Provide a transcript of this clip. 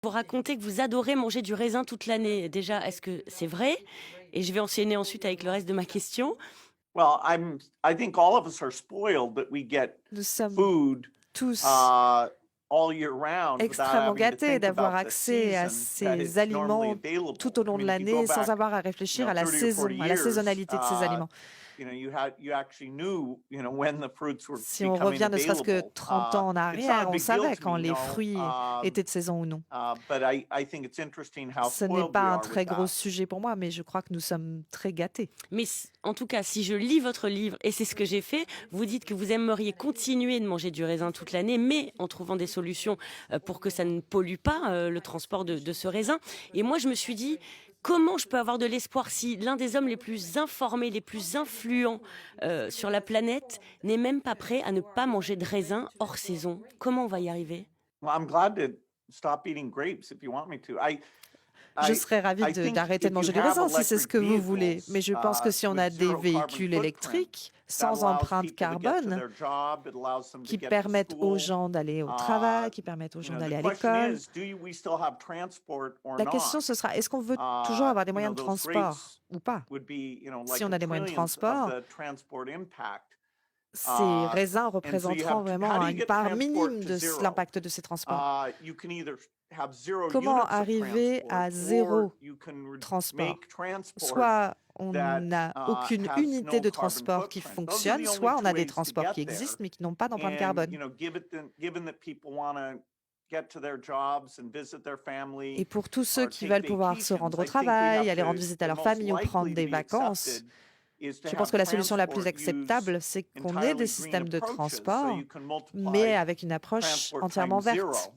Vous racontez que vous adorez manger du raisin toute l'année. Déjà, est-ce que c'est vrai? Et je vais enchaîner ensuite avec le reste de ma question. Well, I think all of us are spoiled that we get Nous sommes food tous uh, all year round without extrêmement having to gâtés think d'avoir about the accès à season that ces it's normally aliments available. tout au I long de mean, if you go l'année sans back, avoir à réfléchir à la 30 or 40 saison, à la years, saisonnalité de ces aliments. you actually knew, when the fruits were Si on becoming revient ne serait-ce que available. 30 ans en It's not a arrière, on big deal savait to me, quand les fruits étaient de saison ou non. but I think it's interesting how Ce n'est spoiled we pas un are with très gros that. sujet pour moi, mais je crois que nous sommes très gâtés. Mais en tout cas, si je lis votre livre, et c'est ce que j'ai fait, vous dites que vous aimeriez continuer de manger du raisin toute l'année, mais en trouvant des solutions pour que ça ne pollue pas le transport de ce raisin. Et moi, je me suis dit, comment je peux avoir de l'espoir si l'un des hommes les plus informés, les plus influents sur la planète n'est même pas prêt à ne pas manger de raisin hors saison? Comment on va y arriver? Well, I'm glad to stop eating grapes if you want me to. Je I serais ravie I think d'arrêter de if you manger du have raisin si c'est ce electric que vous voulez, vehicles mais je pense que si on with a des zero carbon véhicules footprint, électriques that sans allows empreinte people to get to carbone, their job, it allows them to qui get to permettent aux school. gens d'aller au Uh, travail, qui permettent aux gens the d'aller à question l'école, is, we still have transport or la question not? ce sera, est-ce qu'on veut toujours avoir des moyens de Those transport grapes ou pas? would be, Si like on the a des moyens de trillions of transport, the transport impact. ces raisins And so you représenteront have, vraiment how do you une get part transport minime to de zero? l'impact de ces transports. You can either have zero Comment units of arriver à transport, zéro or you can transport? make transport Soit on that n'a aucune has unité no de carbon transport qui footprint. Those are fonctionne, the only soit on two a des ways to transports get qui there. existent mais qui n'ont pas d'empreinte And, carbone. given that people want to get to their jobs and visit their Et family pour tous ceux or qui take veulent pouvoir se vacations, rendre au I think we travail, have aller rendre to, visite à the leur most famille ou prendre likely to des be vacances, accepted is to je pense have que la solution la plus transport use acceptable, c'est qu'on ait entirely des green systèmes de approaches, so transport, you can mais multiply avec une approche transport entièrement times verte. zero.